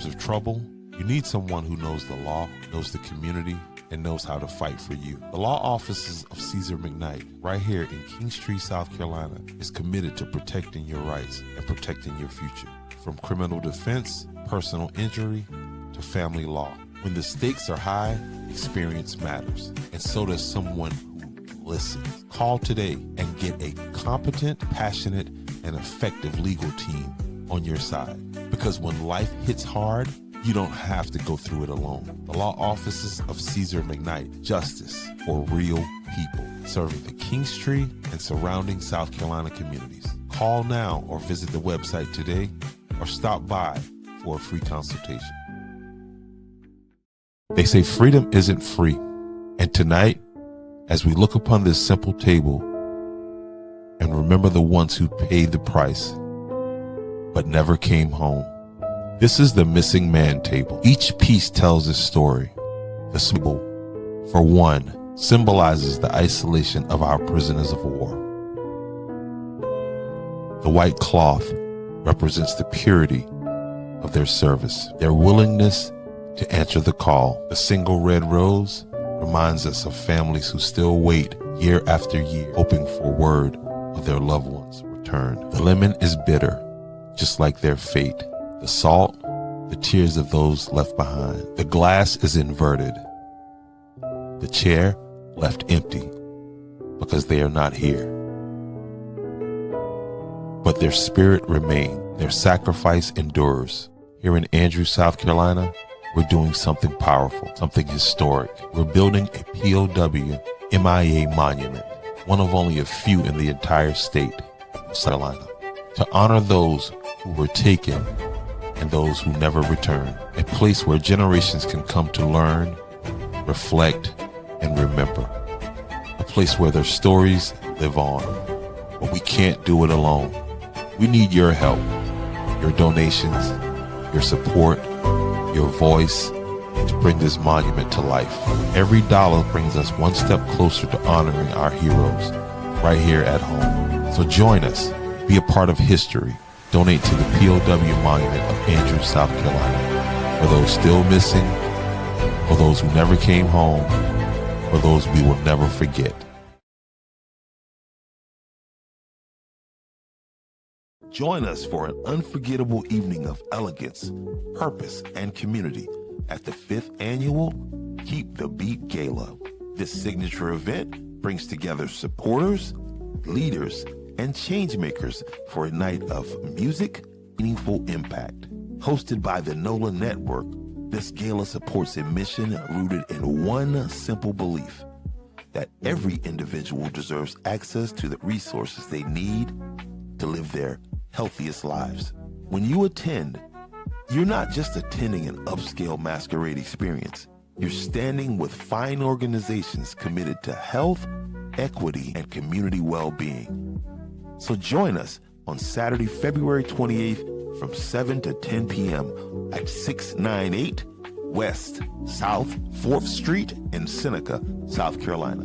times of trouble, you need someone who knows the law, knows the community, and knows how to fight for you. The law offices of Caesar McKnight, right here in Kingstree, South Carolina, is committed to protecting your rights and protecting your future. From criminal defense, personal injury, to family law. When the stakes are high, experience matters, and so does someone who listens. Call today and get a competent, passionate, and effective legal team on your side. Because when life hits hard, you don't have to go through it alone. The law offices of Caesar McKnight, justice for real people, serving the Kingstree and surrounding South Carolina communities. Call now or visit the website today or stop by for a free consultation. They say freedom isn't free. And tonight, as we look upon this simple table and remember the ones who paid the price but never came home, this is the missing man table. Each piece tells a story. The symbol, for one, symbolizes the isolation of our prisoners of war. The white cloth represents the purity of their service, their willingness to answer the call. The single red rose reminds us of families who still wait year after year, hoping for word of their loved ones' return. The lemon is bitter, just like their fate. The salt, the tears of those left behind. The glass is inverted. The chair left empty because they are not here. But their spirit remains. Their sacrifice endures. Here in Andrews, South Carolina, we're doing something powerful, something historic. We're building a POW MIA monument, one of only a few in the entire state of South Carolina, to honor those who were taken and those who never returned. A place where generations can come to learn, reflect, and remember. A place where their stories live on. But we can't do it alone. We need your help, your donations, your support, your voice to bring this monument to life. Every dollar brings us one step closer to honoring our heroes right here at home. So join us, be a part of history. Donate to the POW Monument of Andrews, South Carolina. For those still missing, for those who never came home, for those we will never forget. Join us for an unforgettable evening of elegance, purpose, and community at the 5th Annual Keep the Beat Gala. This signature event brings together supporters, leaders, and changemakers for a night of music, meaningful impact. Hosted by the NOLA Network, this gala supports a mission rooted in one simple belief: that every individual deserves access to the resources they need to live their healthiest lives. When you attend, you're not just attending an upscale masquerade experience. You're standing with fine organizations committed to health, equity, and community well-being. So join us on Saturday, February 28th from 7 to 10 p.m. at 698 West South 4th Street in Seneca, South Carolina.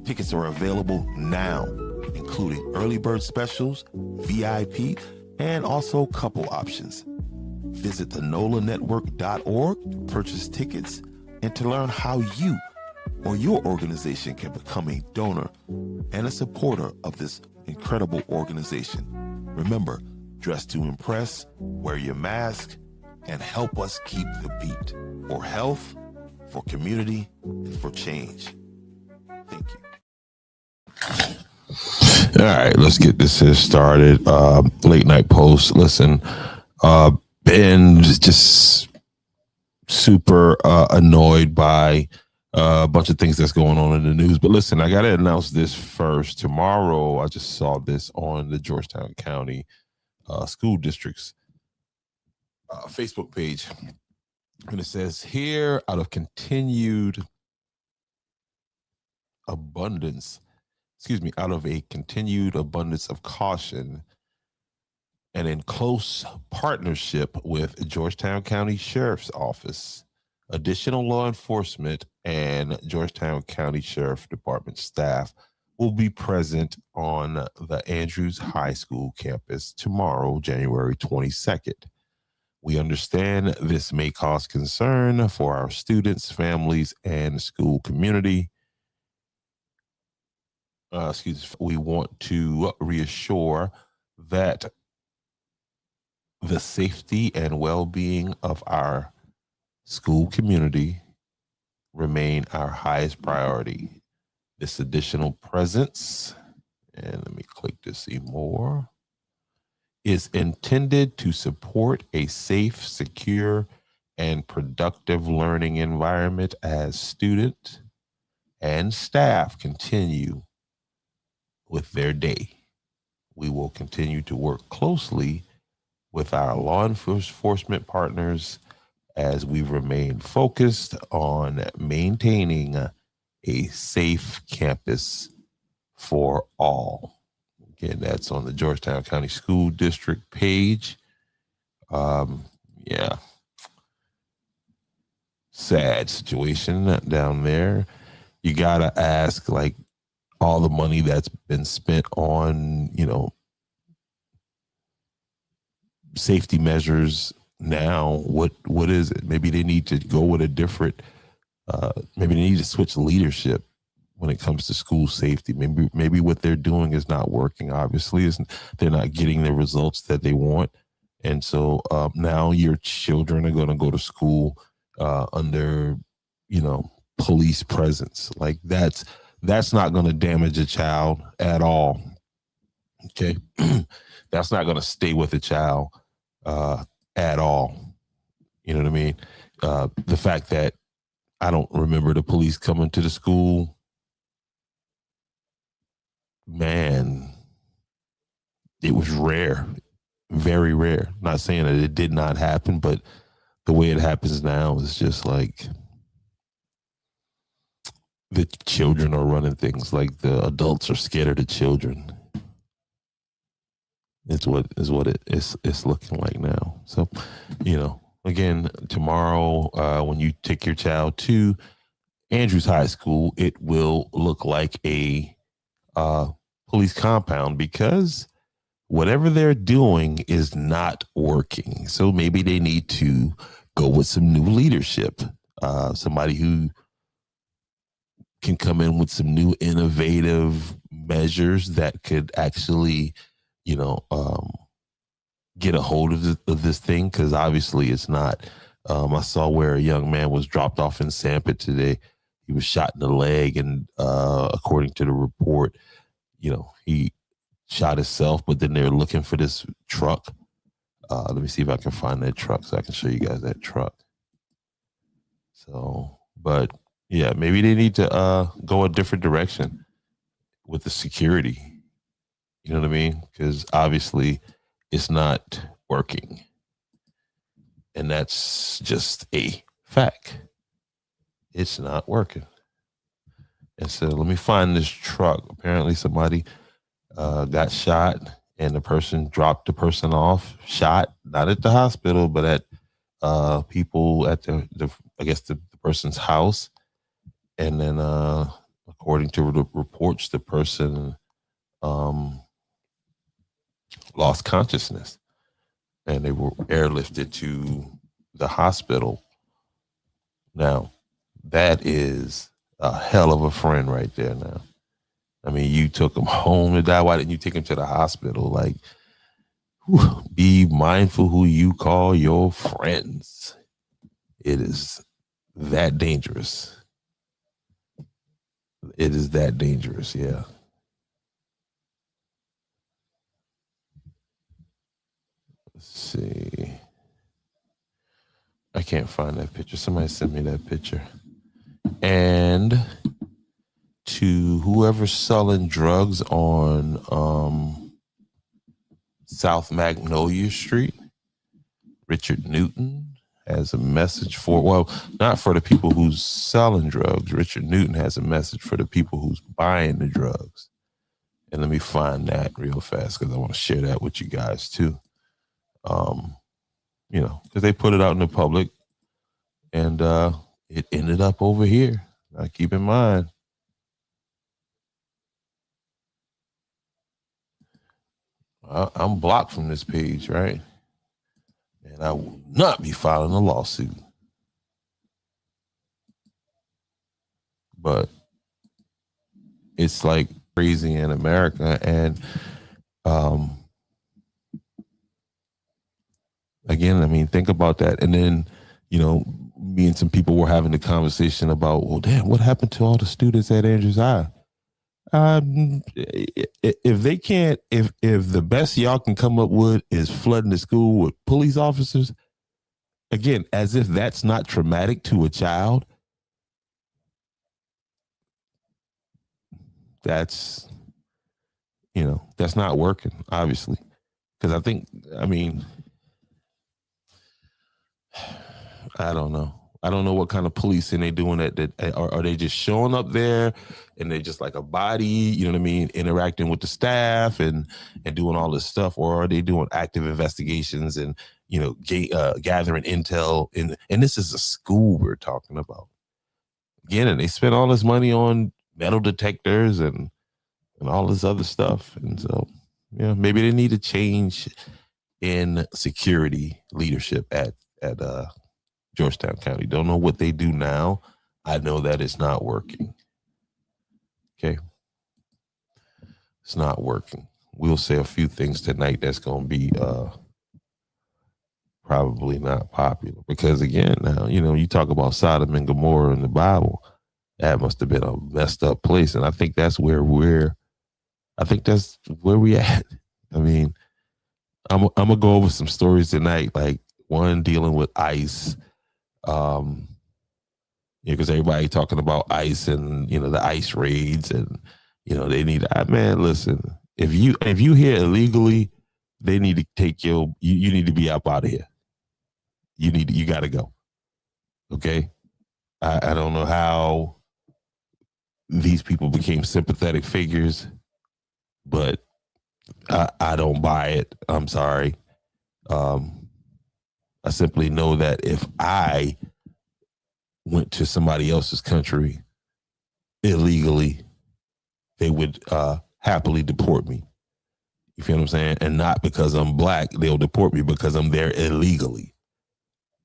Tickets are available now, including early bird specials, VIP, and also couple options. Visit thenolanetwork.org to purchase tickets and to learn how you or your organization can become a donor and a supporter of this incredible organization. Remember, dress to impress, wear your mask, and help us keep the beat for health, for community, and for change. Thank you. All right, let's get this started. Late night post. Listen, been just super annoyed by a bunch of things that's going on in the news. But listen, I got to announce this first. Tomorrow, I just saw this on the Georgetown County School District's Facebook page. And it says, here, out of a continued abundance of caution and in close partnership with Georgetown County Sheriff's Office, additional law enforcement and Georgetown County Sheriff Department staff will be present on the Andrews High School campus tomorrow, January 22nd, We understand this may cause concern for our students, families, and school community. We want to reassure that the safety and well-being of our school community remain our highest priority. This additional presence, and let me click to see more, is intended to support a safe, secure, and productive learning environment as students and staff continue with their day. We will continue to work closely with our law enforcement partners as we remain focused on maintaining a safe campus for all. Again, that's on the Georgetown County School District page. Yeah, sad situation down there. You gotta ask, like, all the money that's been spent on, safety measures now, what is it? Maybe they need to go with a different, maybe they need to switch leadership when it comes to school safety. Maybe what they're doing is not working. Obviously, they're not getting the results that they want, and so now your children are going to go to school under, police presence. Like that's not going to damage a child at all. Okay, that's not going to stay with a child at all. You know what I mean? The fact that I don't remember the police coming to the school, man, it was rare, very rare. Not saying that it did not happen, but the way it happens now is just like the children are running things, like the adults are scared of the children. It's what it's looking like now. So, again, tomorrow, when you take your child to Andrews High School, it will look like a police compound because whatever they're doing is not working. So maybe they need to go with some new leadership, somebody who can come in with some new innovative measures that could actually, get a hold of this thing, because obviously it's not. I saw where a young man was dropped off in Sanford today. He was shot in the leg, and according to the report, he shot himself. But then they're looking for this truck. Let me see if I can find that truck so I can show you guys that truck. So, but yeah, maybe they need to go a different direction with the security. You know what I mean? Because obviously it's not working. And that's just a fact. It's not working. And so let me find this truck. Apparently somebody got shot, and the person dropped the person off, shot, not at the hospital, but at people at the I guess the person's house. And then according to the reports, the person lost consciousness, and they were airlifted to the hospital. Now, that is a hell of a friend right there now. I mean, you took him home to die. Why didn't you take him to the hospital? Like, be mindful who you call your friends. It is that dangerous. It is that dangerous, yeah. Let's see. I can't find that picture. Somebody sent me that picture. And to whoever's selling drugs on South Magnolia Street, Richard Newton has a message for, well, not for the people who's selling drugs. Richard Newton has a message for the people who's buying the drugs. And let me find that real fast because I want to share that with you guys too. Because they put it out in the public, and it ended up over here. Now keep in mind, I'm blocked from this page, right? And I will not be filing a lawsuit. But it's like crazy in America. And um, again, I mean, think about that. And then, me and some people were having the conversation about, well, damn, what happened to all the students at Andrews High? If they can't, if the best y'all can come up with is flooding the school with police officers, again, as if that's not traumatic to a child, that's that's not working, obviously. Because I mean, I don't know. I don't know what kind of policing they doing that are they just showing up there and they just like a body, you know what I mean, interacting with the staff and doing all this stuff, or are they doing active investigations and gathering intel? And this is a school we're talking about. Again, and they spent all this money on metal detectors and all this other stuff, and so maybe they need to change in security leadership at Georgetown County. Don't know what they do now. I know that it's not working. Okay. It's not working. We'll say a few things tonight that's going to be probably not popular because, again, now, you talk about Sodom and Gomorrah in the Bible. That must have been a messed up place. And I think that's where we at. I mean, I'm going to go over some stories tonight, like one dealing with ICE. Because everybody talking about ICE and the ICE raids and they need. Man, listen, if you here illegally, they need to take you need to be up out of here. You got to go. Okay, I don't know how these people became sympathetic figures, but I don't buy it. I'm sorry. I simply know that if I went to somebody else's country illegally, they would happily deport me. You feel what I'm saying? And not because I'm black, they'll deport me because I'm there illegally.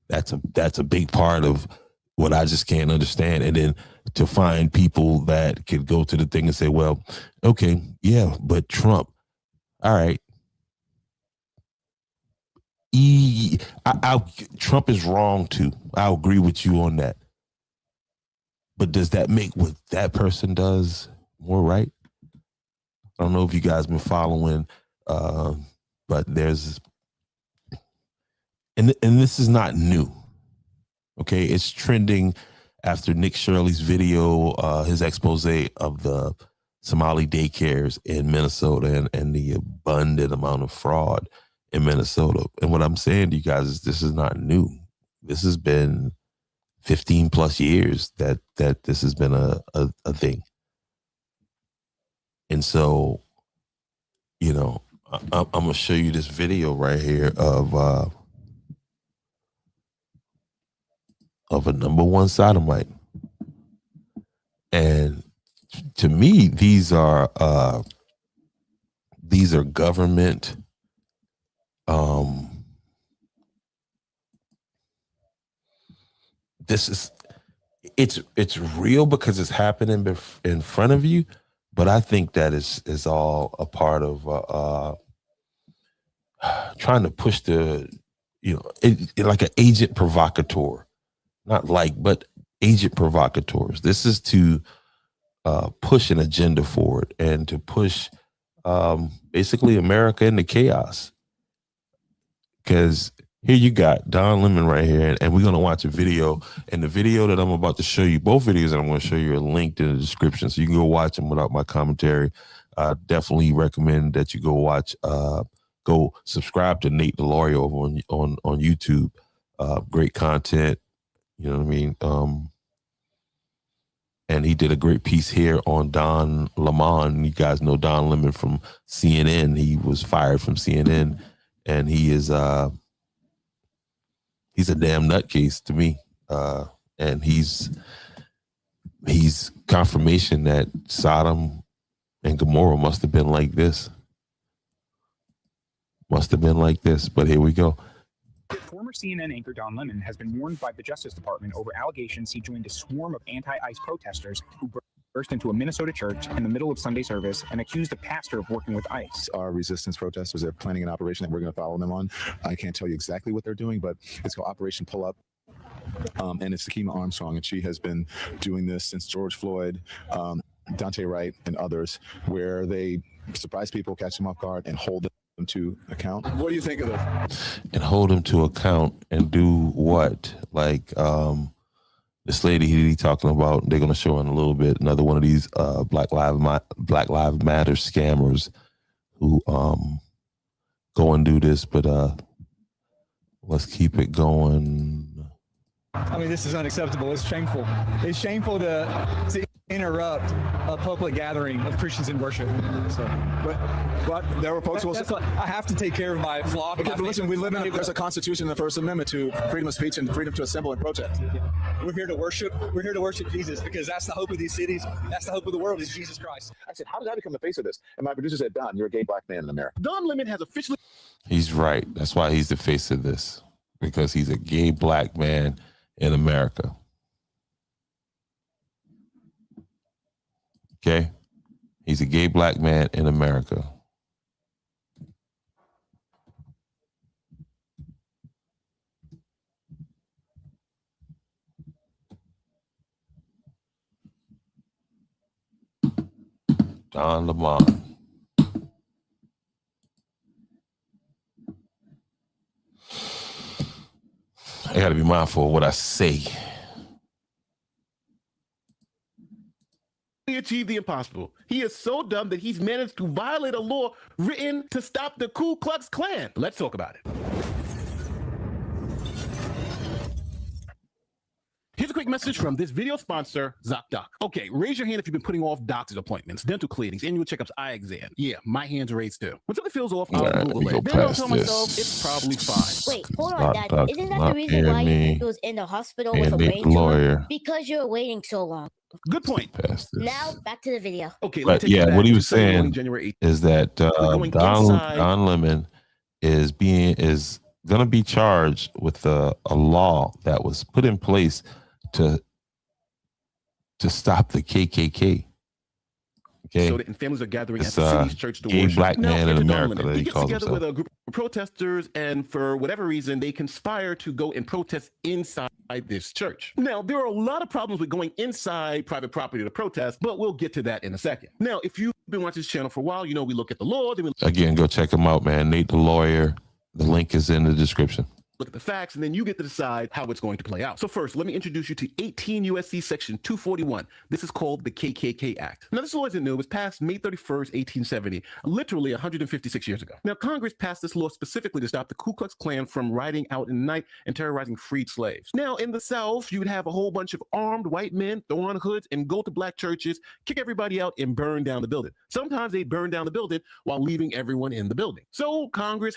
That's a big part of what I just can't understand. And then to find people that could go to the thing and say, well, okay, yeah, but Trump, all right. Trump is wrong too. I'll agree with you on that. But does that make what that person does more right? I don't know if you guys been following, but there's, and this is not new. Okay, it's trending after Nick Shirley's video, his expose of the Somali daycares in Minnesota and the abundant amount of fraud in Minnesota. And what I'm saying to you guys is this is not new. This has been 15 plus years that this has been a thing. And so, I'm going to show you this video right here of a number one sodomite. And to me, these are government it's real because it's happening in front of you, but I think that is all a part of trying to push the like an agent provocateur, but agent provocateurs. This is to push an agenda forward and to push basically America into chaos. Because here you got Don Lemon right here, and we're going to watch a video. And the video that I'm about to show you, both videos that I'm going to show you are linked in the description, so you can go watch them without my commentary. I definitely recommend that you go watch, go subscribe to Nate DeLauria over on YouTube. Great content, you know what I mean? And he did a great piece here on Don Lemon. You guys know Don Lemon from CNN. He was fired from CNN, and he is he's a damn nutcase to me. And he's confirmation that Sodom and Gomorrah must have been like this. But here we go. Former CNN anchor Don Lemon has been warned by the Justice Department over allegations he joined a swarm of anti-ICE protesters who burst into a Minnesota church in the middle of Sunday service and accused a pastor of working with ICE. Our resistance protesters, they're planning an operation that we're going to follow them on. I can't tell you exactly what they're doing, but it's called Operation Pull Up. And it's Takima Armstrong, and she has been doing this since George Floyd, Dante Wright, and others, where they surprise people, catch them off guard, and hold them to account. What do you think of this? And hold them to account and do what? Like this lady he talking about, they're going to show in a little bit, another one of these Black Lives Matter scammers who go and do this, but let's keep it going. I mean, this is unacceptable. It's shameful. It's shameful to interrupt a public gathering of Christians in worship. So, but there were folks who will. I have to take care of my flock. Okay, but listen, we live in there's a Constitution and the First Amendment to freedom of speech and freedom to assemble and protest. We're here to worship. We're here to worship Jesus because that's the hope of these cities. That's the hope of the world is Jesus Christ. I said, how did I become the face of this? And my producer said, Don, you're a gay black man in America. Don Lemon has officially. He's right. That's why he's the face of this, because he's a gay black man in America. Okay? He's a gay black man in America. Don Lemon. I got to be mindful of what I say. He achieved the impossible. He is so dumb that he's managed to violate a law written to stop the Ku Klux Klan. Let's talk about it. Here's a quick message from this video sponsor, ZocDoc. Okay, raise your hand if you've been putting off doctor's appointments, dental cleanings, annual checkups, eye exam. Yeah, my hands are raised too. When something feels off, I'll Google it. Then I'll tell myself it's probably fine. Wait, hold on, Dad. Isn't that the reason why you was in the hospital with a brain tumor? Because you were waiting so long. Good point. Now back to the video. Okay, but yeah, what he was saying is that Don Lemon is gonna be charged with a law that was put in place to stop the KKK. Okay. So that families are gathering at the city's church to worship. Black man in America. He gets together with a group of protesters, and for whatever reason, they conspire to go and protest inside this church. Now, there are a lot of problems with going inside private property to protest, but we'll get to that in a second. Now, if you've been watching this channel for a while, you know we look at the law. Then again, go check him out, man. Nate the Lawyer. The link is in the description. Look at the facts, and then you get to decide how it's going to play out. So first, let me introduce you to 18 U.S.C. Section 241. This is called the KKK Act. Now, this law isn't new. It was passed May 31st, 1870, literally 156 years ago. Now, Congress passed this law specifically to stop the Ku Klux Klan from riding out in the night and terrorizing freed slaves. Now, in the South, you would have a whole bunch of armed white men throw on hoods and go to black churches, kick everybody out, and burn down the building. Sometimes they burn down the building while leaving everyone in the building. So Congress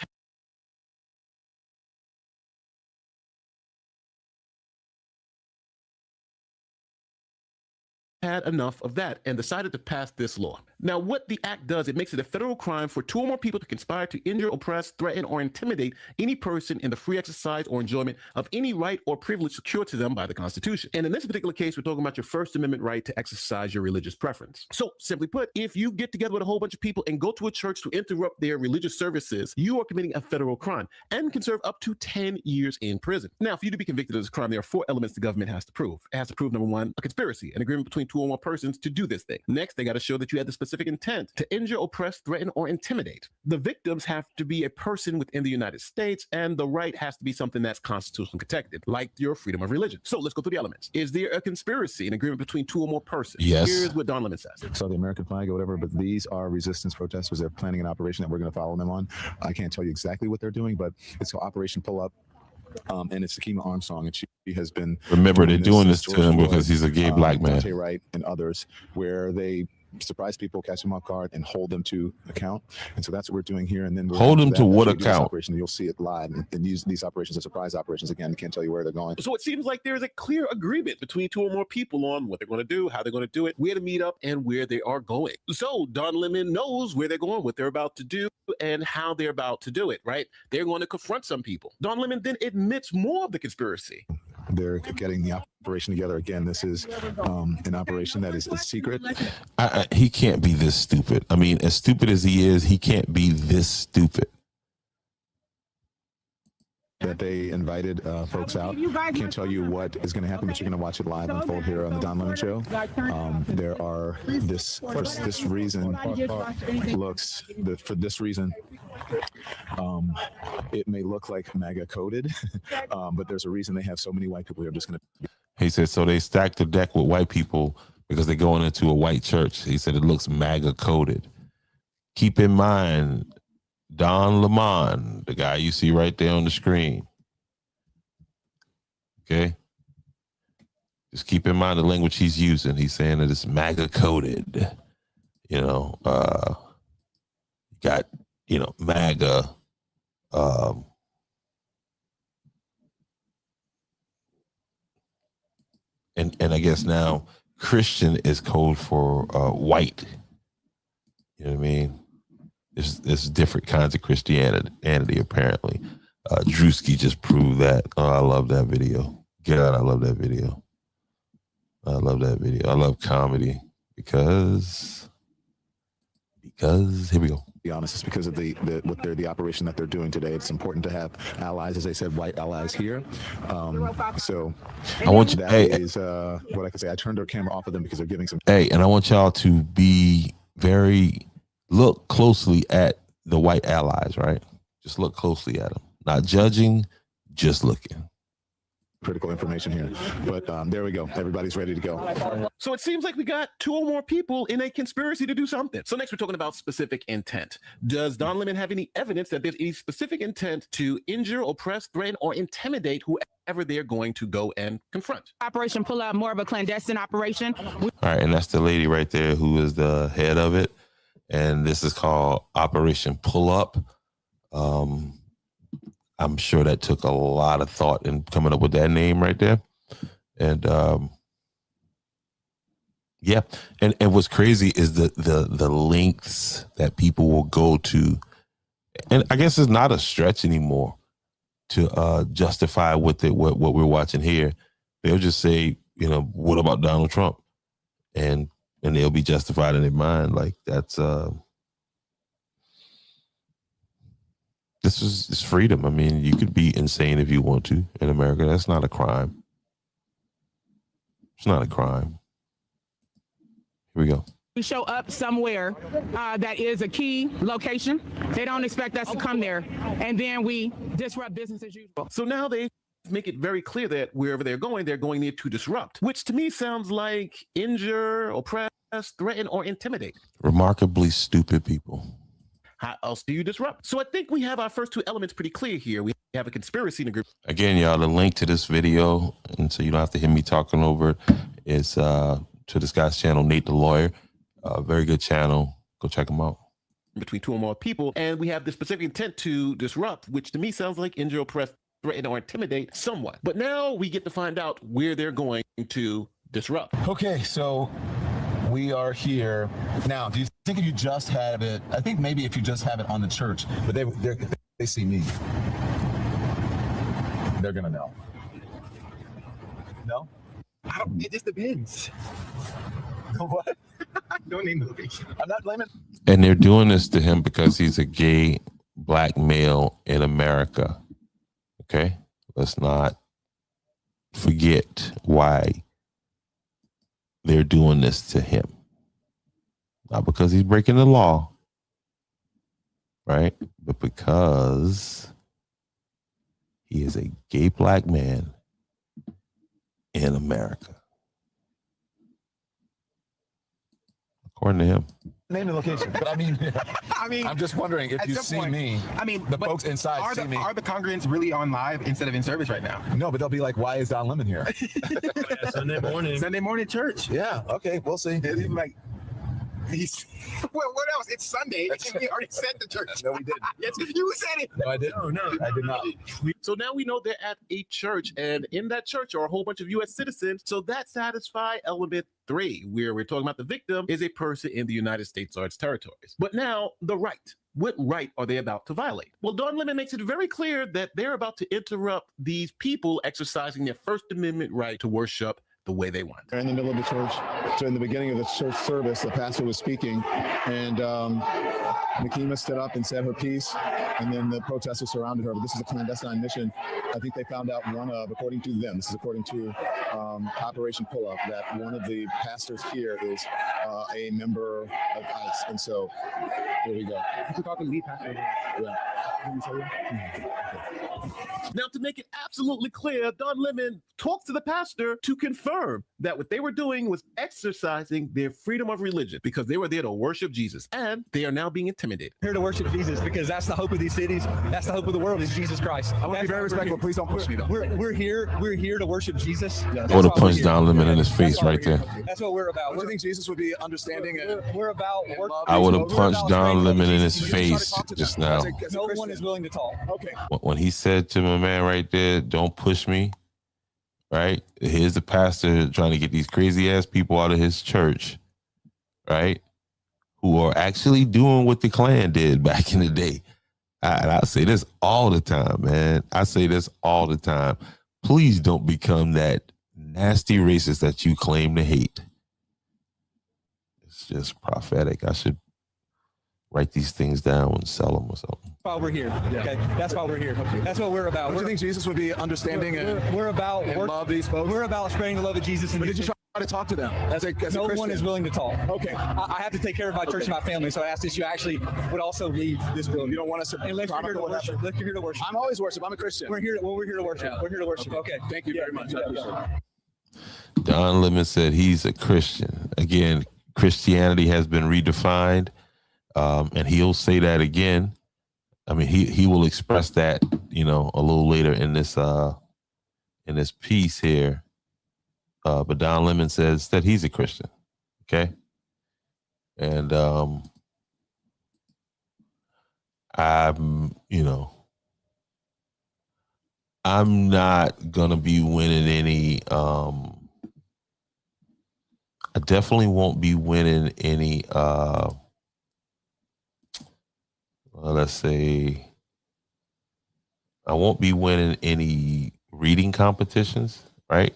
had enough of that and decided to pass this law. Now, what the act does, it makes it a federal crime for two or more people to conspire to injure, oppress, threaten, or intimidate any person in the free exercise or enjoyment of any right or privilege secured to them by the Constitution. And in this particular case, we're talking about your First Amendment right to exercise your religious preference. So, simply put, if you get together with a whole bunch of people and go to a church to interrupt their religious services, you are committing a federal crime and can serve up to 10 years in prison. Now, for you to be convicted of this crime, there are 4 elements the government has to prove. It has to prove, number 1, a conspiracy, an agreement between 2 or more persons to do this thing. Next, they got to show that you had the specific intent to injure, oppress, threaten, or intimidate. The victims have to be a person within the United States, and the right has to be something that's constitutionally protected, like your freedom of religion. So let's go through the elements. Is there a conspiracy, an agreement between 2 or more persons? Yes. Here's what Don Lemon says. So the American flag or whatever, but these are resistance protesters. They're planning an operation that we're going to follow them on. I can't tell you exactly what they're doing, but it's called Operation Pull Up. And it's Takima Armstrong, and she has been. Remember, they're doing this to him because he's a gay black man. Dante Wright and others, where they surprise people, catch them off guard, and hold them to account. And so that's what we're doing here. And then hold them to what account? Operation, you'll see it live. And these operations are surprise operations. Again, I can't tell you where they're going. So it seems like there's a clear agreement between two or more people on what they're going to do, how they're going to do it, where to meet up, and where they are going. So Don Lemon knows where they're going, what they're about to do, and how they're about to do it, right? They're going to confront some people. Don Lemon then admits more of the conspiracy. They're getting the operation together. Again, this is an operation that is a secret. He can't be this stupid. I mean, as stupid as he is, he can't be this stupid. That they invited folks out. Can't tell you what is going to happen, but you're going to watch it live unfold here on the Don Lemon Show. There are for this reason it may look like MAGA coded, but there's a reason they have so many white people who are just going to. He said, so they stacked the deck with white people because they're going into a white church. He said it looks MAGA coded. Keep in mind, Don Lemon, the guy you see right there on the screen. Okay? Just keep in mind the language he's using. He's saying that it's MAGA coded. You know, got, you know, MAGA. And I guess now Christian is code for white. You know what I mean? There's different kinds of Christianity apparently. Drewski just proved that. Oh, I love that video. God, I love that video. I love that video. I love comedy because here we go. Be honest, it's because of the operation that they're doing today. It's important to have allies, as I said, white allies here. So I want you. What I can say. I turned our camera off of them because they're giving some. Hey, and I want y'all to be look closely at the white allies, right? Just look closely at them. Not judging, just looking. Critical information here. But there we go. Everybody's ready to go. So it seems like we got two or more people in a conspiracy to do something. So next we're talking about specific intent. Does Don Lemon have any evidence that there's any specific intent to injure, oppress, threaten, or intimidate whoever they're going to go and confront? Operation Pull Up, more of a clandestine operation. All right, and that's the lady right there who is the head of it. And this is called Operation Pull Up. I'm sure that took a lot of thought in coming up with that name right there. And yeah, and what's crazy is the lengths that people will go to. And I guess it's not a stretch anymore to justify what we're watching here. They'll just say, you know, what about Donald Trump? And they'll be justified in their mind. Like that's it's freedom. I mean, you could be insane if you want to in America. That's not a crime. It's not a crime. Here we go. We show up somewhere that is a key location. They don't expect us to come there, and then we disrupt business as usual. So now they make it very clear that wherever they're going there to disrupt, which to me sounds like injure, oppress, threaten, or intimidate. Remarkably stupid people. How else do you disrupt? So I think we have our first two elements pretty clear here. We have a conspiracy in a group. Again, y'all, the link to this video, and so you don't have to hear me talking over it, is to this guy's channel, Nate the Lawyer. Very good channel. Go check him out. Between two or more people, and we have the specific intent to disrupt, which to me sounds like injure, oppress, threaten, or intimidate someone. But now we get to find out where they're going to disrupt. Okay, so we are here now. Do you think if you just have it? I think maybe if you just have it on the church, but they see me, they're gonna know. No, I don't. It just depends. What? Don't name the location. I'm not blaming. And they're doing this to him because he's a gay black male in America. Okay, let's not forget why they're doing this to him. Not because he's breaking the law, right? But because he is a gay black man in America. According to him. Name the location, but I mean, I'm just wondering if you see me. I mean, the folks inside see me. Are the congregants really on live instead of in service right now? No, but they'll be like, "Why is Don Lemon here?" Sunday morning church. Yeah. Okay, we'll see. Like, Well, what else? It's Sunday. We already said the church. No, we didn't. Yes, you said it. No, I didn't. No, I did not. So now we know they're at a church, and in that church are a whole bunch of U.S. citizens. So that satisfies element 3, where we're talking about the victim is a person in the United States or its territories. But now the right. What right are they about to violate? Well, Don Lemon makes it very clear that they're about to interrupt these people exercising their First Amendment right to worship the way they want. In the middle of the church, so in the beginning of the church service, the pastor was speaking, and Nakima stood up and said her piece, and then the protesters surrounded her. But this is a clandestine mission. I think they found out according to them, this is according to Operation Pull Up, that one of the pastors here is a member of ICE. And so here we go. You talk to the lead pastor. Yeah. Now, to make it absolutely clear, Don Lemon talks to the pastor to confirm that what they were doing was exercising their freedom of religion because they were there to worship Jesus, and they are now being intimidated. Here to worship Jesus because that's the hope of these cities. That's the hope of the world is Jesus Christ. I want to be very respectful. Please don't push me, though. We're here to worship Jesus. I would have punched Don Lemon in his face right there. That's what we're about. Do you think Jesus would be understanding? We're about. I would have punched Don Lemon in his face just now. No one is willing to talk. Okay. When he said to my man right there, "Don't push me," right? Here's the pastor trying to get these crazy ass people out of his church, right? Who are actually doing what the Klan did back in the day. And I say this all the time, man. I say this all the time. Please don't become that nasty racist that you claim to hate. It's just prophetic. I should write these things down and sell them or something. That's why we're here. Okay, that's why we're here. That's what we're about. Do you think Jesus would be understanding we're about love these folks? We're about spreading the love of Jesus. But did you try to talk to them as a no Christian? one is willing to talk. Okay. I have to take care of my church and my family, so I asked that you actually would also leave this building. You don't want us to Unless you're here to worship. Unless you're here to worship. I'm always worship. I'm a Christian. We're here to worship. Yeah. We're here to worship. Okay. Thank you very much. I appreciate it. Don Lemon said he's a Christian. Again, Christianity has been redefined, and he'll say that again. I mean, he will express that, a little later in this piece here. But Don Lemon says that he's a Christian. Okay. And I'm not gonna be winning any I definitely won't be winning any let's say I won't be winning any reading competitions, right?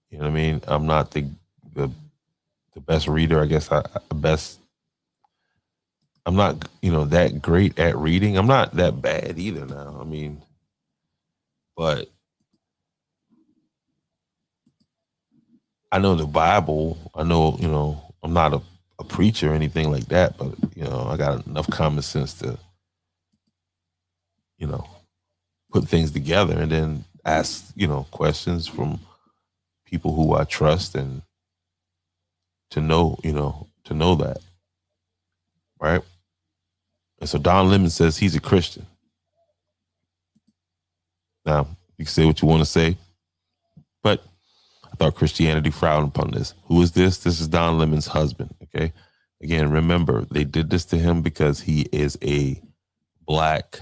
You know what I mean? I'm not the best reader, I guess. I'm not, that great at reading. I'm not that bad either now. I mean, but I know the Bible. I know, I'm not a preacher or anything like that, but, I got enough common sense to, put things together and then ask, questions from people who I trust and to know that. Right. And so Don Lemon says he's a Christian. Now, you can say what you want to say, but I thought Christianity frowned upon this. Who is this? This is Don Lemon's husband. Okay. Again, remember, they did this to him because he is a black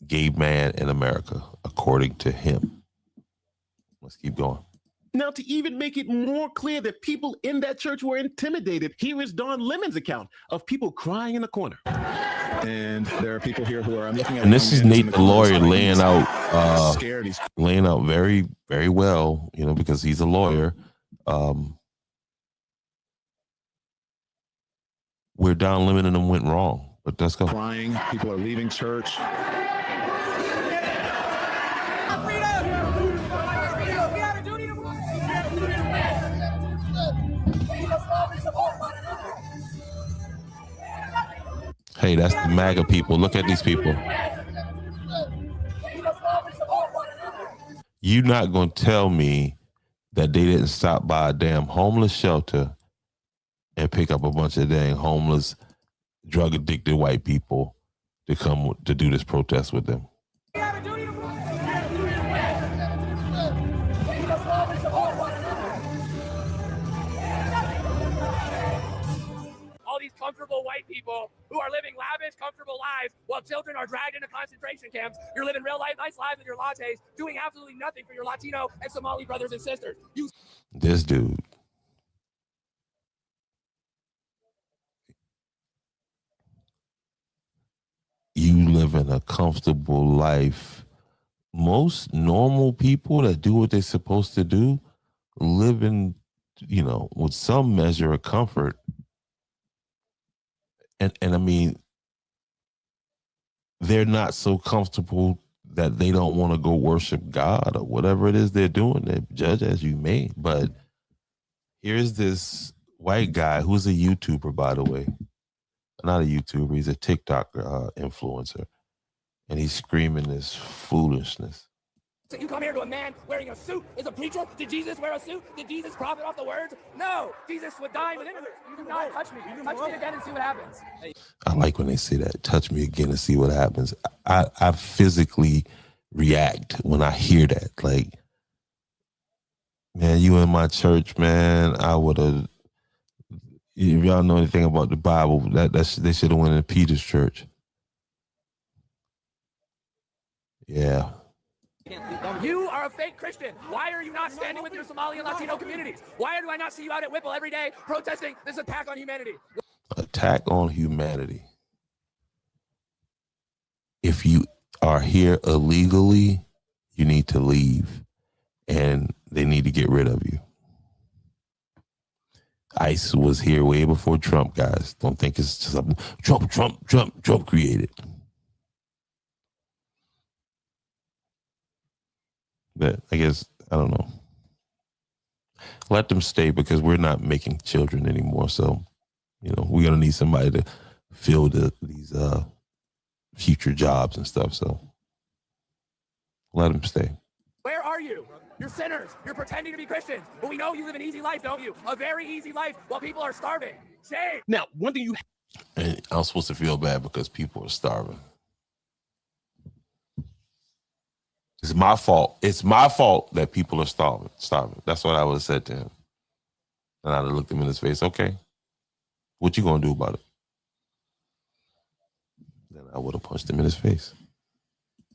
gay man in America, according to him. Let's keep going. Now, to even make it more clear that people in that church were intimidated, here is Don Lemon's account of people crying in the corner. And there are people here who are, I'm looking at. And this is Nate, the lawyer, laying out very, very well, because he's a lawyer, where Don Lemon and them went wrong. But let's go. Crying. People are leaving church. Hey, that's the MAGA people. Look at these people. You're not going to tell me that they didn't stop by a damn homeless shelter and pick up a bunch of dang homeless, drug-addicted white people to come to do this protest with them. people who are living lavish, comfortable lives while children are dragged into concentration camps. You're living real life, nice lives with your lattes, doing absolutely nothing for your Latino and Somali brothers and sisters. This dude. You live in a comfortable life. Most normal people that do what they're supposed to do live in, with some measure of comfort. And I mean, they're not so comfortable that they don't want to go worship God or whatever it is they're doing. They judge as you may. But here's this white guy who's a YouTuber, by the way. Not a YouTuber, he's a TikTok influencer. And he's screaming this foolishness. So you come here to a man wearing a suit as a preacher? Did Jesus wear a suit? Did Jesus profit off the words? No. Jesus would die with immigrants. You do not touch me. Touch me again and see what happens. I like when they say that. Touch me again and see what happens. I physically react when I hear that. Like, man, you in my church, man, I would have. If y'all know anything about the Bible, they should have went in Peter's church. Yeah. You are a fake Christian. Why are you not standing with your Somali and Latino communities? Why do I not see you out at Whipple every day protesting this attack on humanity? Attack on humanity. If you are here illegally, you need to leave, and they need to get rid of you. ICE was here way before Trump, guys. Don't think it's just something Trump created. But I guess, I don't know. Let them stay because we're not making children anymore. So, we're going to need somebody to fill these future jobs and stuff. So let them stay. Where are you? You're sinners. You're pretending to be Christians. But we know you live an easy life, don't you? A very easy life while people are starving. Shame. Now, one thing And I'm supposed to feel bad because people are starving. It's my fault. It's my fault that people are starving. That's what I would have said to him. And I'd have looked him in his face. Okay, what you going to do about it? Then I would have punched him in his face.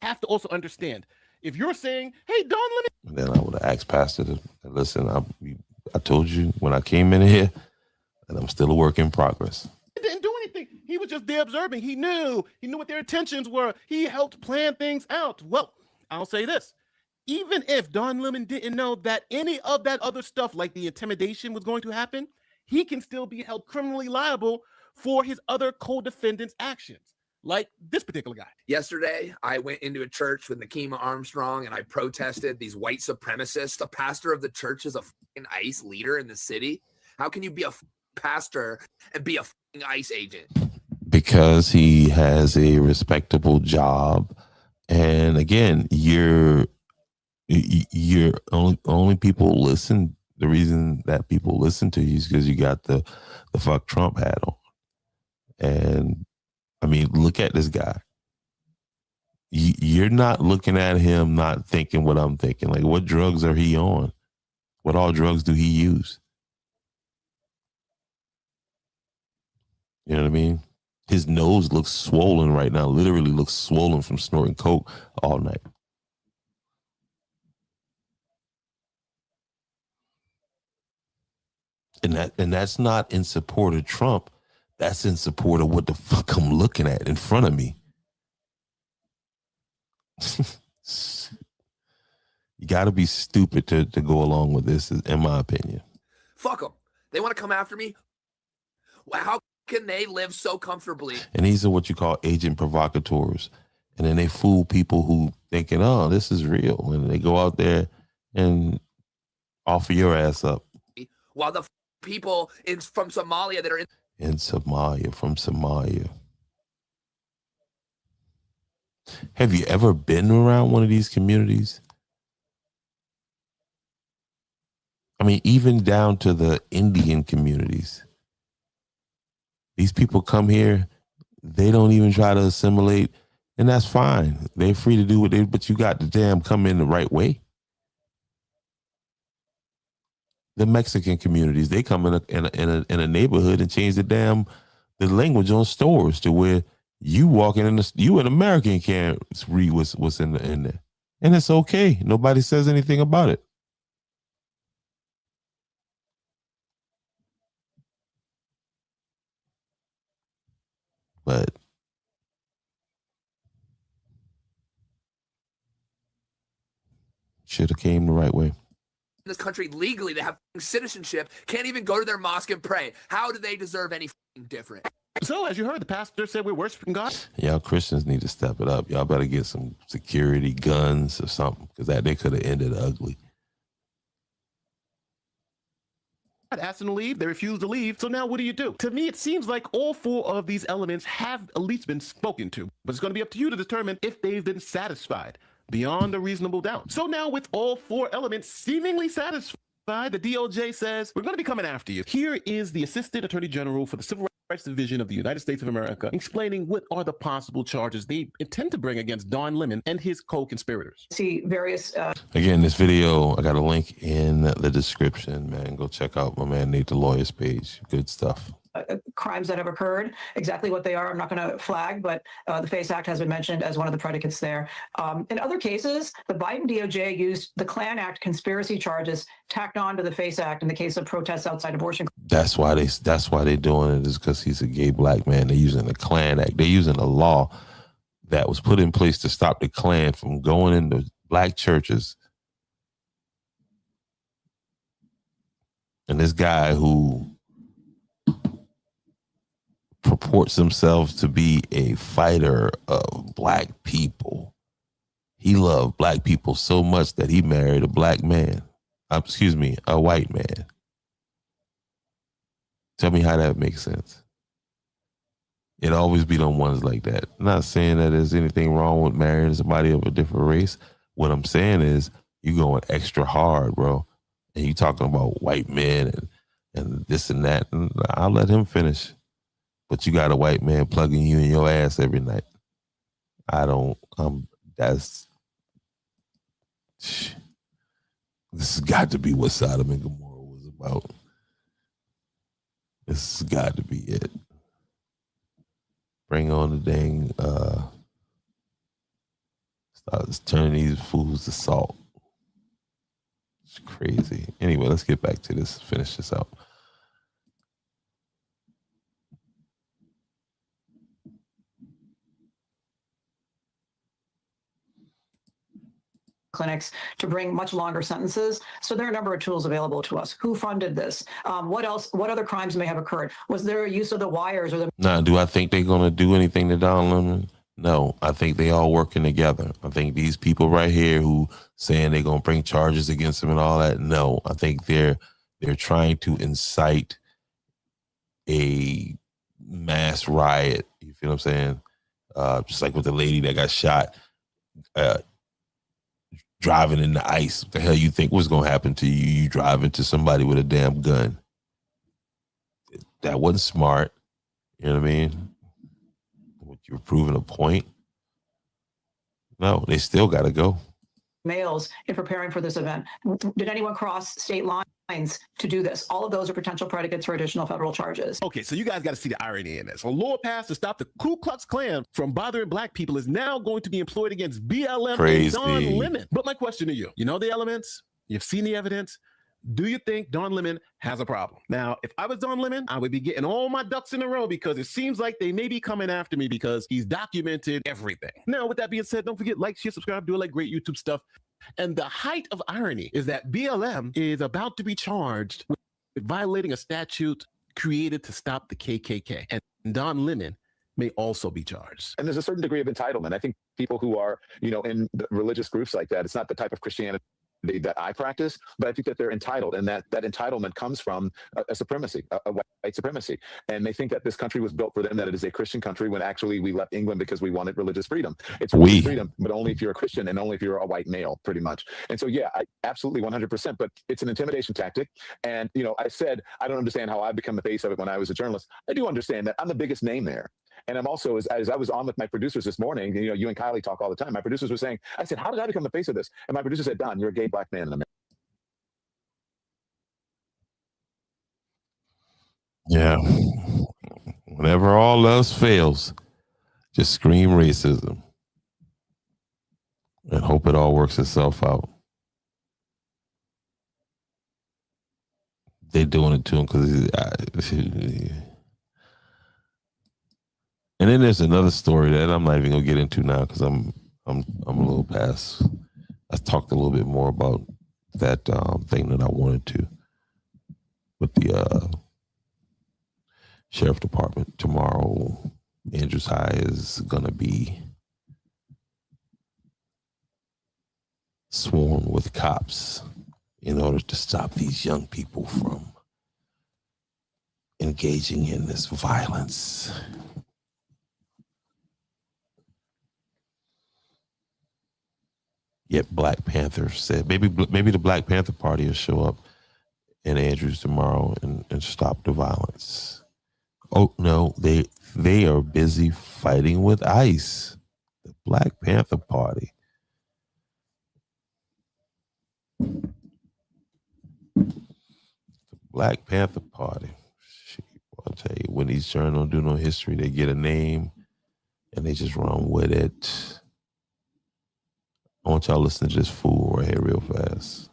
Have to also understand, if you're saying, hey, Don Lemon. And then I would have asked Pastor to listen. I told you when I came in here that I'm still a work in progress. He didn't do anything. He was just there observing. He knew what their intentions were. He helped plan things out. Well, I'll say this. Even if Don Lemon didn't know that any of that other stuff, like the intimidation, was going to happen, he can still be held criminally liable for his other co-defendants' actions, like this particular guy. Yesterday, I went into a church with Nakima Armstrong and I protested these white supremacists. The pastor of the church is a fucking ICE leader in the city. How can you be a pastor and be a fucking ICE agent? Because he has a respectable job. And again, you're only people listen. The reason that people listen to you is because you got the fuck Trump hat on. And I mean, look at this guy. You're not looking at him, not thinking what I'm thinking. Like, what drugs are he on? What all drugs do he use? You know what I mean? His nose looks swollen right now, literally looks swollen from snorting coke all night. And that's not in support of Trump. That's in support of what the fuck I'm looking at in front of me. You got to be stupid to go along with this, in my opinion. Fuck them. They want to come after me. How can they live so comfortably? And these are what you call agent provocateurs. And then they fool people who thinking, oh, this is real. And they go out there and offer your ass up. While the people from Somalia that are from Somalia. Have you ever been around one of these communities? I mean, even down to the Indian communities. These people come here, they don't even try to assimilate, and that's fine. They're free to do what they, but you got to damn come in the right way. The Mexican communities, they come in a neighborhood and change the damn the language on stores to where you walking in you an American can't read what's in there. And it's okay. Nobody says anything about it. But should have came the right way. This country legally, they have citizenship, can't even go to their mosque and pray. How do they deserve any different? So, as you heard, the pastor said we're worshiping God. Y'all Christians need to step it up. Y'all better get some security, guns, or something, because they could have ended ugly. Asked them to leave, they refused to leave. So now what do you do? To me, it seems like all four of these elements have at least been spoken to, but it's going to be up to you to determine if they've been satisfied beyond a reasonable doubt. So now with all four elements seemingly satisfied, the DOJ says, we're going to be coming after you. Here is the Assistant Attorney General for the Civil Rights Division of the United States of America explaining what are the possible charges they intend to bring against Don Lemon and his co-conspirators. See various... Again, this video, I got a link in the description, man. Go check out my man Nate the Lawyer's page. Good stuff. Crimes that have occurred, exactly what they are, I'm not going to flag, but the FACE Act has been mentioned as one of the predicates there. In other cases, the Biden DOJ used the Klan Act conspiracy charges tacked on to the FACE Act in the case of protests outside abortion. That's why they're doing it, is because he's a gay black man. They're using the Klan Act. They're using a law that was put in place to stop the Klan from going into black churches. And this guy who purports himself to be a fighter of black people. He loved black people so much that he married a black man. A white man. Tell me how that makes sense. It always be them ones like that. I'm not saying that there's anything wrong with marrying somebody of a different race. What I'm saying is you going extra hard, bro. And you talking about white men and this and that. And I'll let him finish. But you got a white man plugging you in your ass every night. This has got to be what Sodom and Gomorrah was about. This has got to be it. Bring on the dang, start turning these fools to salt. It's crazy. Anyway, let's get back to this, finish this out. Clinics to bring much longer sentences. So there are a number of tools available to us. Who funded this? What else? What other crimes may have occurred? Was there a use of the wires or the... Now, do I think they're going to do anything to Don Lemon? No, I think they all working together. I think these people right here who saying they're going to bring charges against him and all that. No, I think they're trying to incite a mass riot. You feel what I'm saying? Just like with the lady that got shot, driving in the ice. What the hell you think was going to happen to you? You drive into somebody with a damn gun. That wasn't smart. You know what I mean? You were proving a point. No, they still got to go. Males in preparing for this event. Did anyone cross state lines to do this? All of those are potential predicates for additional federal charges. Okay, so you guys got to see the irony in this. A law passed to stop the Ku Klux Klan from bothering black people is now going to be employed against BLM Crazy. and Don Lemon. But my question to you, you know the elements? You've seen the evidence? Do you think Don Lemon has a problem? Now, if I was Don Lemon, I would be getting all my ducks in a row because it seems like they may be coming after me because he's documented everything. Now, with that being said, don't forget, like, share, subscribe, do like great YouTube stuff. And the height of irony is that BLM is about to be charged with violating a statute created to stop the KKK. And Don Lemon may also be charged. And there's a certain degree of entitlement. I think people who are, in the religious groups like that, it's not the type of Christianity that I practice, but I think that they're entitled, and that entitlement comes from a supremacy, a white supremacy. And they think that this country was built for them, that it is a Christian country, when actually we left England because we wanted religious freedom. It's religious freedom, but only if you're a Christian and only if you're a white male, pretty much. And so, yeah, I absolutely 100%, but it's an intimidation tactic. And, I said, I don't understand how I become the face of it when I was a journalist. I do understand that I'm the biggest name there. And I'm also, as I was on with my producers this morning, you and Kylie talk all the time. My producers were saying, I said, how did I become the face of this? And my producer said, Don, you're a gay black man in America. Yeah. Whenever where all else fails, just scream racism and hope it all works itself out. They're doing it to him because and then there's another story that I'm not even gonna get into now because I'm a little past. I talked a little bit more about that thing that I wanted to with the sheriff department tomorrow. Andrews High is gonna be sworn with cops in order to stop these young people from engaging in this violence. Yet Black Panther said maybe the Black Panther Party will show up in Andrews tomorrow and stop the violence. Oh no, they are busy fighting with ICE. The Black Panther Party. The Black Panther Party. Shit, I'll tell you, when these journals don't do no history, they get a name and they just run with it. I want y'all to listen to this fool right here real fast.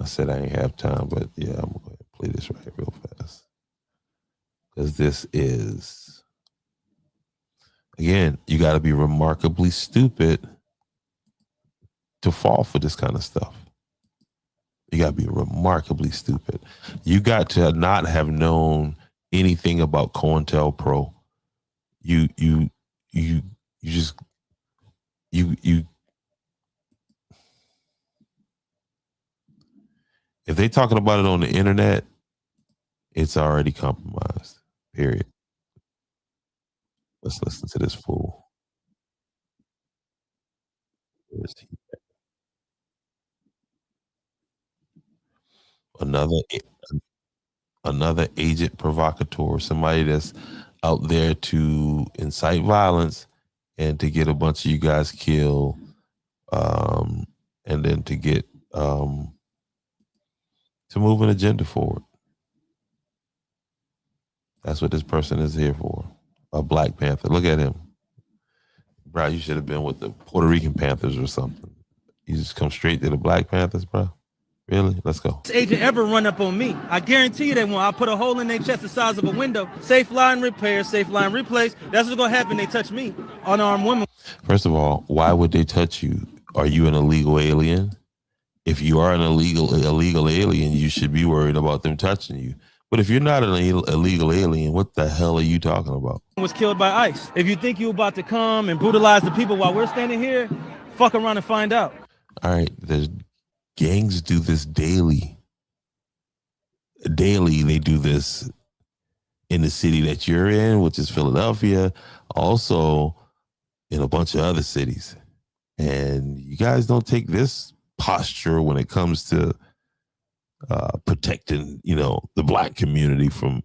I said I ain't have time, but yeah, I'm going to play this right here real fast. Because this is, again, you got to be remarkably stupid to fall for this kind of stuff. You got to be remarkably stupid. You got to not have known anything about COINTELPRO. You if they talking about it on the internet, it's already compromised. Period. Let's listen to this fool. Another agent provocateur, somebody that's out there to incite violence and to get a bunch of you guys killed, and then to get to move an agenda forward. That's what this person is here for. A Black Panther. Look at him. Bro, you should have been with the Puerto Rican Panthers or something. You just come straight to the Black Panthers, bro. Really? Let's go. This agent ever run up on me, I guarantee you they won't. I put a hole in their chest the size of a window. Safe line repair, safe line replace. That's what's going to happen. They touch me. Unarmed women. First of all, why would they touch you? Are you an illegal alien? If you are an illegal alien, you should be worried about them touching you. But if you're not an illegal alien, what the hell are you talking about? Was killed by ICE. If you think you're about to come and brutalize the people while we're standing here, fuck around and find out. All right, there's gangs do this daily. Daily, they do this in the city that you're in, which is Philadelphia, also in a bunch of other cities. And you guys don't take this posture when it comes to protecting, the Black community from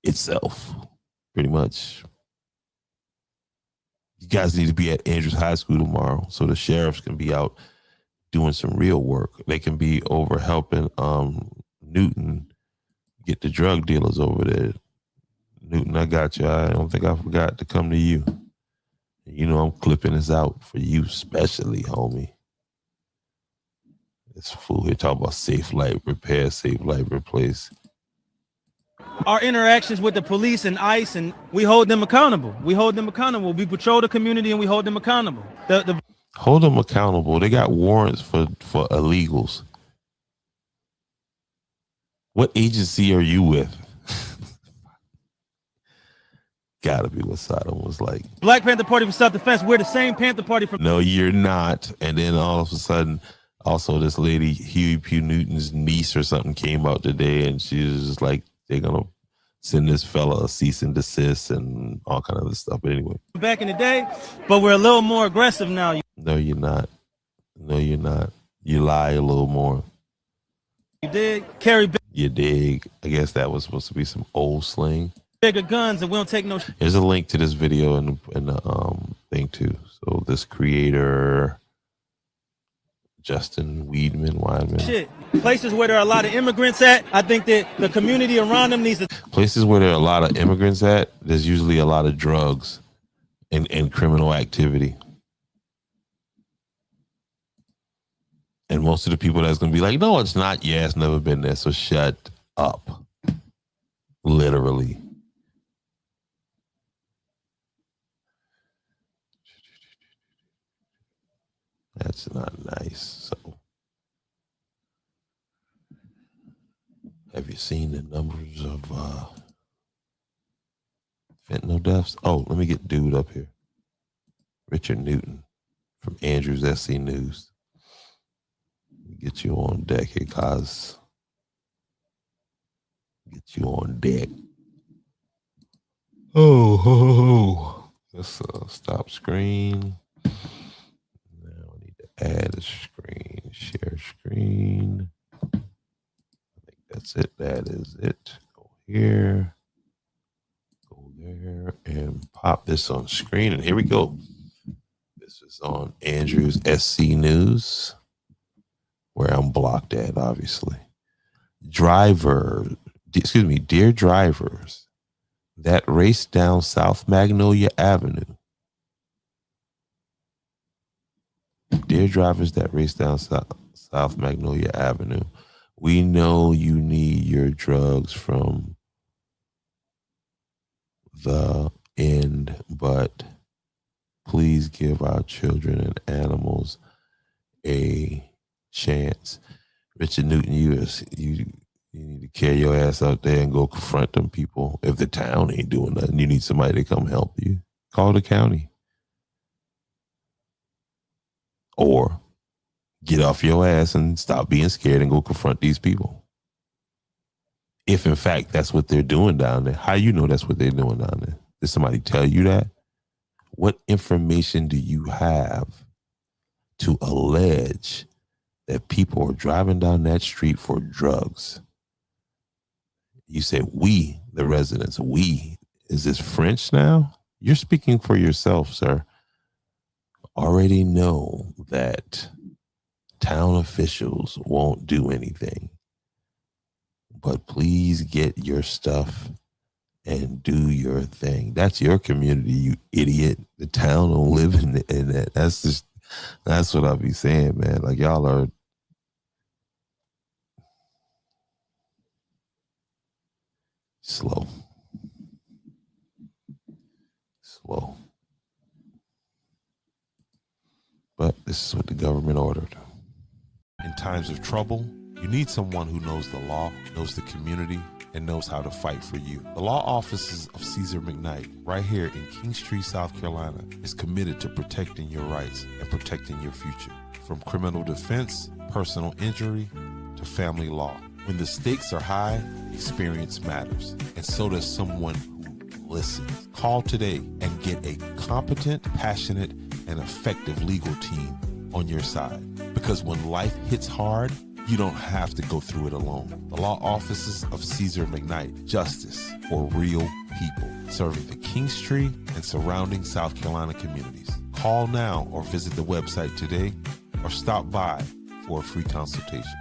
itself, pretty much. You guys need to be at Andrews High School tomorrow so the sheriffs can be out doing some real work. They can be over helping Newton get the drug dealers over there. Newton, I got you. I don't think I forgot to come to you. I'm clipping this out for you especially, homie. This fool here talking about safe light repair, safe light replace. Our interactions with the police and ICE, and we hold them accountable. We We patrol the community and we hold them accountable. Hold them accountable. They got warrants for illegals. What agency are you with? Gotta be what Sodom was like. Black Panther Party for self-defense. We're the same Panther Party from. No, you're not. And then all of a sudden, also this lady, Huey P. Newton's niece or something came out today, and she was just like, they're gonna send this fella a cease and desist and all kind of other stuff. But anyway. Back in the day, but we're a little more aggressive now. No, you're not. No, you're not. You lie a little more. You dig? Carry big. You dig. I guess that was supposed to be some old slang. Bigger guns and we don't take no. There's a link to this video in the thing too. So this creator, Justin Weidman. Shit. Places where there are a lot of immigrants at, I think that the community around them needs to. Places where there are a lot of immigrants at, there's usually a lot of drugs and criminal activity. And most of the people that's going to be like, no, it's not. Yeah, it's never been there. So shut up. Literally. That's not nice. So, have you seen the numbers of fentanyl deaths? Oh, let me get dude up here. Richard Newton from Andrews SC News. Get you on deck here, cuz. Get you on deck. Oh. Let's stop screen. Now I need to add a screen. Share screen. I think that's it. That is it. Go here. Go there. And pop this on screen. And here we go. This is on Andrews SC News, where I'm blocked at, obviously. Dear drivers that race down South Magnolia Avenue. Dear drivers that race down South Magnolia Avenue, we know you need your drugs from the end, but please give our children and animals a chance. Richard Newton, you need to carry your ass out there and go confront them people. If the town ain't doing nothing, you need somebody to come help you. Call the county. Or get off your ass and stop being scared and go confront these people. If in fact that's what they're doing down there, how you know that's what they're doing down there? Did somebody tell you that? What information do you have to allege that people are driving down that street for drugs? You say, we, the residents, we. Is this French now? You're speaking for yourself, sir. Already know that town officials won't do anything. But please get your stuff and do your thing. That's your community, you idiot. The town don't live in that. That's what I'll be saying, man. Like, y'all are slow. But this is what the government ordered. In times of trouble, you need someone who knows the law, knows the community, and knows how to fight for you. The law offices of Caesar McKnight, right here in Kingstree, South Carolina, is committed to protecting your rights and protecting your future. From criminal defense, personal injury, to family law. When the stakes are high, experience matters. And so does someone who listens. Call today and get a competent, passionate, and effective legal team on your side. Because when life hits hard, you don't have to go through it alone. The law offices of Caesar McKnight, justice for real people, serving the Kingstree and surrounding South Carolina communities. Call now or visit the website today or stop by for a free consultation.